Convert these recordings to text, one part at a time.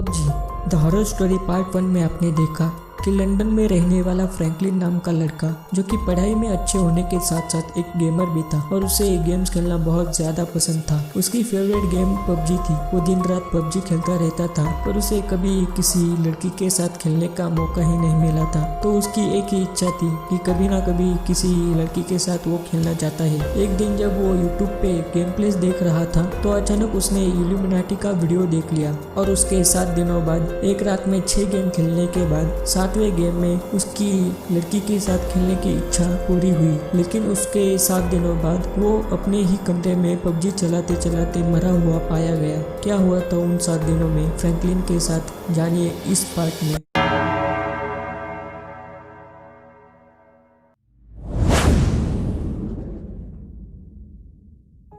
PUBG the horror story part 1 में आपने देखा कि लंदन में रहने वाला फ्रैंकलिन नाम का लड़का जो कि पढ़ाई में अच्छे होने के साथ साथ एक गेमर भी था और उसे गेम्स खेलना बहुत ज्यादा पसंद था। उसकी फेवरेट गेम पबजी थी। वो दिन रात पबजी खेलता रहता था पर उसे कभी किसी लड़की के साथ खेलने का मौका ही नहीं मिला था। तो उसकी एक ही इच्छा थी कि कभी ना कभी किसी लड़की के साथ वो खेलना चाहता है। एक दिन जब वो यूट्यूब पे गेम प्लेस देख रहा था तो अचानक उसने इल्यूमिनाटी का वीडियो देख लिया और उसके 7 दिनों बाद एक रात में 6 गेम खेलने के बाद 7वें गेम में उसकी लड़की के साथ खेलने की इच्छा पूरी हुई। लेकिन उसके 7 दिनों बाद वो अपने ही कमरे में पबजी चलाते चलाते मरा हुआ पाया गया। क्या हुआ था उन 7 दिनों में फ्रैंकलिन के साथ, जानिए इस पार्ट में।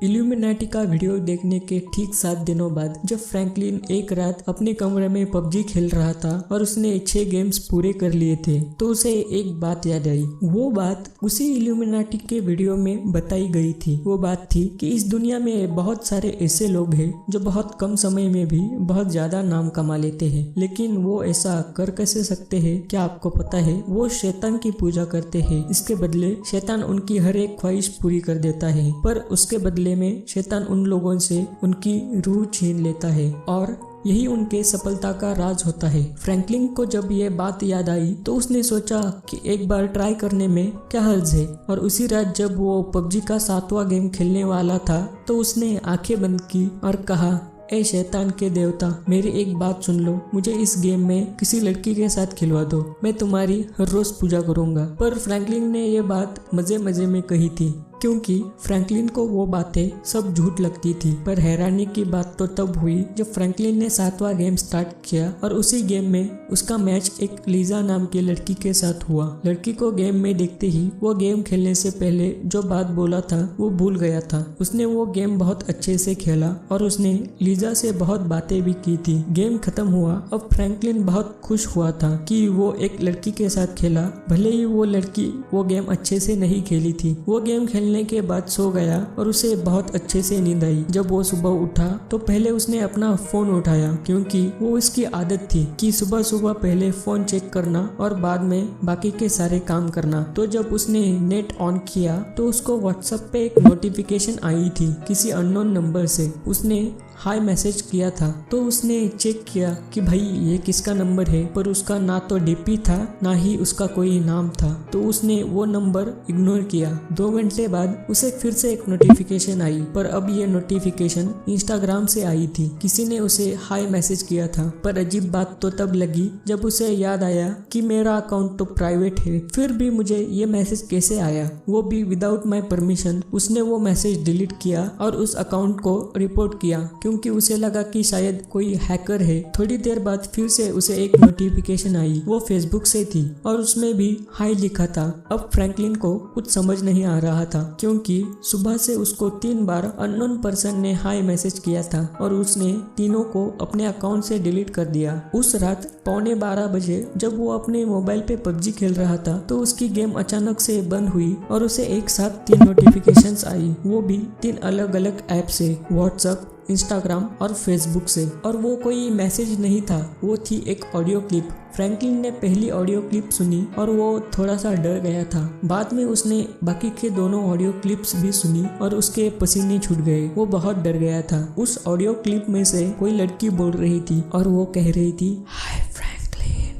इल्यूमिनाटी का वीडियो देखने के ठीक 7 दिनों बाद जब फ्रैंकलिन एक रात अपने कमरे में पबजी खेल रहा था और उसने 6 गेम्स पूरे कर लिए थे तो उसे एक बात याद आई। वो बात उसी इल्यूमिनाटी के वीडियो में बताई गई थी। वो बात थी कि इस दुनिया में बहुत सारे ऐसे लोग हैं जो बहुत कम समय में भी बहुत ज्यादा नाम कमा लेते हैं, लेकिन वो ऐसा कर कैसे सकते हैं? क्या आपको पता है? वो शैतान की पूजा करते हैं। इसके बदले शैतान उनकी हर एक ख्वाहिश पूरी कर देता है, पर उसके बदले में शैतान उन लोगों से उनकी रूह छीन लेता है और यही उनके सफलता का राज होता है। फ्रैंकलिन को जब ये बात याद आई तो उसने सोचा कि एक बार ट्राई करने में क्या हर्ज है। और उसी रात जब वो पबजी का 7वां गेम खेलने वाला था तो उसने आंखें बंद की और कहा, ए शैतान के देवता, मेरी एक बात सुन लो। मुझे इस गेम में किसी लड़की के साथ खिलवा दो। मैं तुम्हारी हर रोज पूजा करूंगा। पर फ्रैंकलिन ने ये बात मजे मजे में कही थी क्योंकि फ्रैंकलिन को वो बातें सब झूठ लगती थी। पर हैरानी की बात तो तब हुई जब फ्रैंकलिन ने 7वां गेम स्टार्ट किया और उसी गेम में उसका मैच एक लीजा नाम की लड़की के साथ हुआ। लड़की को गेम में देखते ही वो गेम खेलने से पहले जो बात बोला था वो भूल गया था। उसने वो गेम बहुत अच्छे से खेला और उसने लीजा से बहुत बातें भी की थी। गेम खत्म हुआ। अब फ्रैंकलिन बहुत खुश हुआ था कि वो एक लड़की के साथ खेला, भले ही वो लड़की वो गेम अच्छे से नहीं खेली थी। वो गेम खेलने के बाद सो गया और उसे बहुत अच्छे से नींद आई। जब वो सुबह उठा तो पहले उसने अपना फोन उठाया क्योंकि वो उसकी आदत थी कि सुबह सुबह पहले फोन चेक करना और बाद में बाकी के सारे काम करना। तो जब उसने नेट ऑन किया तो उसको व्हाट्सएप पे एक नोटिफिकेशन आई थी किसी अननोन नंबर से। उसने हाय मैसेज किया था तो उसने चेक किया कि भाई ये किसका नंबर है, पर उसका ना तो डीपी था ना ही उसका कोई नाम था। तो उसने वो नंबर इग्नोर किया। 2 घंटे बाद उसे फिर से एक नोटिफिकेशन आई, पर अब ये नोटिफिकेशन इंस्टाग्राम से आई थी। किसी ने उसे हाय मैसेज किया था। पर अजीब बात तो तब लगी जब उसे याद आया कि मेरा अकाउंट तो प्राइवेट है, फिर भी मुझे ये मैसेज कैसे आया, वो भी विदाउट माई परमिशन। उसने वो मैसेज डिलीट किया और उस अकाउंट को रिपोर्ट किया क्योंकि उसे लगा कि शायद कोई हैकर है। थोड़ी देर बाद फिर से उसे एक नोटिफिकेशन आई। वो फेसबुक से थी और उसमें भी हाय लिखा था। अब फ्रैंकलिन को कुछ समझ नहीं आ रहा था क्योंकि सुबह से उसको 3 बार अननोन पर्सन ने हाय मैसेज किया था और उसने तीनों को अपने अकाउंट से डिलीट कर दिया। उस रात 11:15 बजे जब वो अपने मोबाइल पे पबजी खेल रहा था तो उसकी गेम अचानक से बंद हुई और उसे एक साथ 3 नोटिफिकेशंस आई, वो भी 3 अलग अलग ऐप से, व्हाट्सएप, इंस्टाग्राम और फेसबुक से। और वो कोई मैसेज नहीं था, वो थी एक ऑडियो क्लिप। फ्रैंकलिन ने पहली ऑडियो क्लिप सुनी और वो थोड़ा सा डर गया था। बाद में उसने बाकी के दोनों ऑडियो क्लिप्स भी सुनी और उसके पसीने छूट गए। वो बहुत डर गया था। उस ऑडियो क्लिप में से कोई लड़की बोल रही थी और वो कह रही थी, हाय Franklin,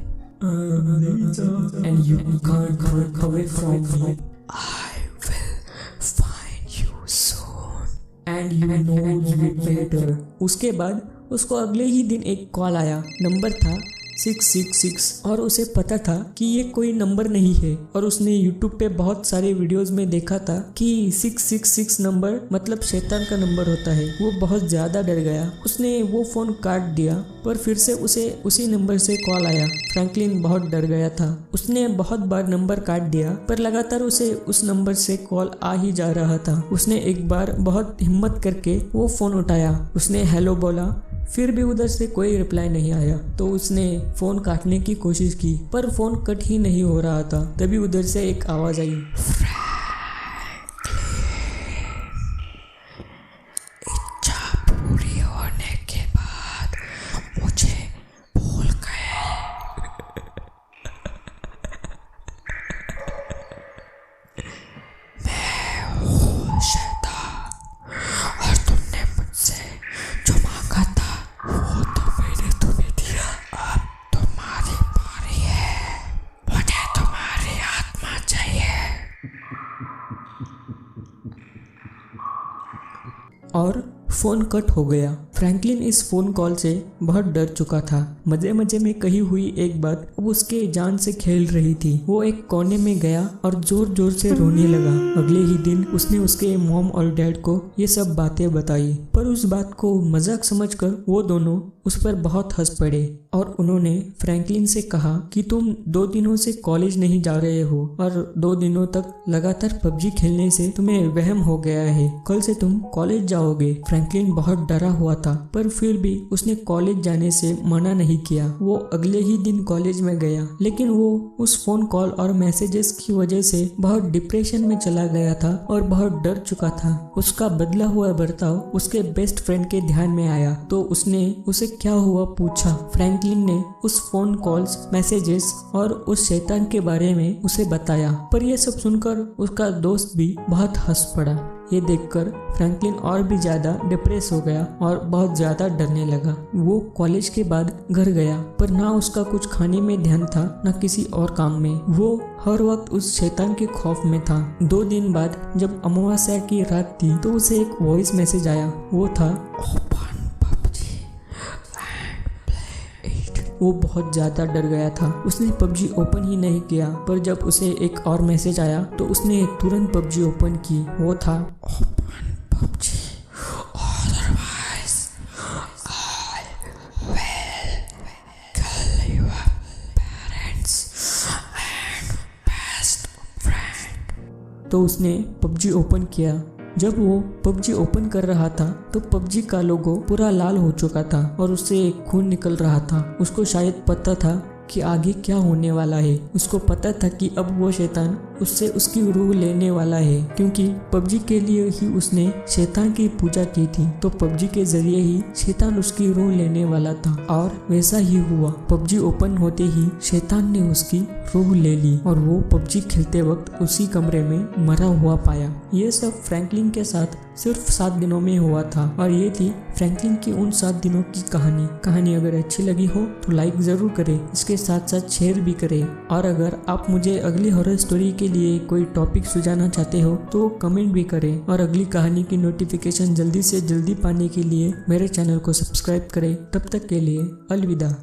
and you can't run away from me. I will find you soon. And you know you better. उसके बाद उसको अगले ही दिन एक कॉल आया। नंबर था 666 और उसे पता था कि ये कोई नंबर नहीं है। और उसने YouTube पे बहुत सारे वीडियोस में देखा था कि 666 नंबर मतलब शैतान का नंबर होता है। वो बहुत ज्यादा डर गया। उसने वो फोन काट दिया पर फिर से उसे उसी नंबर से कॉल आया। फ्रैंकलिन बहुत डर गया था। उसने बहुत बार नंबर काट दिया पर लगातार उसे उस नंबर से कॉल आ ही जा रहा था। उसने एक बार बहुत हिम्मत करके वो फोन उठाया। उसने हेलो बोला, फिर भी उधर से कोई रिप्लाई नहीं आया। तो उसने फोन काटने की कोशिश की पर फोन कट ही नहीं हो रहा था। तभी उधर से एक आवाज आई, इच्छा पूरी होने के बाद मुझे और फोन कट हो गया। फ्रैंकलिन इस फोन कॉल से बहुत डर चुका था। मजे मजे में कही हुई एक बात अब उसके जान से खेल रही थी। वो एक कोने में गया और जोर जोर से रोने लगा। अगले ही दिन उसने उसके मॉम और डैड को ये सब बातें बताई, पर उस बात को मजाक समझकर वो दोनों उस पर बहुत हंस पड़े और उन्होंने फ्रैंकलिन से कहा कि तुम 2 दिनों से कॉलेज नहीं जा रहे हो और 2 दिनों तक लगातार पबजी खेलने से तुम्हें वहम हो गया है। कल से तुम कॉलेज जाओगे। फ्रैंकलिन बहुत डरा हुआ था, पर फिर भी उसने कॉलेज जाने से मना नहीं किया। वो अगले ही दिन कॉलेज में गया, लेकिन वो उस फोन कॉल और मैसेजेस की वजह से बहुत डिप्रेशन में चला गया था और बहुत डर चुका था। उसका बदला हुआ बर्ताव उसके बेस्ट फ्रेंड के ध्यान में आया, तो उसने उसे क्या हुआ पूछा। फ्रैंकलिन ने उस फोन कॉल्स, मैसेजेस और उस शैतान के बारे में उसे बताया, पर यह सब सुनकर उसका दोस्त भी बहुत हंस पड़ा। ये देखकर फ्रैंकलिन और भी ज्यादा डिप्रेस हो गया और बहुत ज्यादा डरने लगा। वो कॉलेज के बाद घर गया, पर ना उसका कुछ खाने में ध्यान था ना किसी और काम में। वो हर वक्त उस शैतान के खौफ में था। 2 दिन बाद जब अमावस्या की रात थी तो उसे एक वॉइस मैसेज आया। वो था वो बहुत ज्यादा डर गया था। उसने पबजी ओपन ही नहीं किया, पर जब उसे एक और मैसेज आया तो उसने तुरंत पबजी ओपन की। वो था open PUBG, otherwise I will kill your parents and best friend। तो उसने पबजी ओपन किया। जब वो पबजी ओपन कर रहा था तो पबजी का लोगो पूरा लाल हो चुका था और उससे खून निकल रहा था। उसको शायद पता था कि आगे क्या होने वाला है। उसको पता था कि अब वो शैतान उससे उसकी रूह लेने वाला है, क्योंकि पबजी के लिए ही उसने शैतान की पूजा की थी। तो पबजी के जरिए ही शैतान उसकी रूह लेने वाला था और वैसा ही हुआ। पबजी ओपन होते ही शैतान ने उसकी रूह ले ली और वो पबजी खेलते वक्त उसी कमरे में मरा हुआ पाया। ये सब फ्रैंकलिन के साथ सिर्फ 7 दिनों में हुआ था और ये थी फ्रैंकलिन की उन 7 दिनों की कहानी अगर अच्छी लगी हो तो लाइक जरूर करें, इसके साथ साथ शेयर भी करें। और अगर आप मुझे अगली हॉरर स्टोरी के लिए कोई टॉपिक सुझाना चाहते हो तो कमेंट भी करें। और अगली कहानी की नोटिफिकेशन जल्दी से जल्दी पाने के लिए मेरे चैनल को सब्सक्राइब करें। तब तक के लिए अलविदा।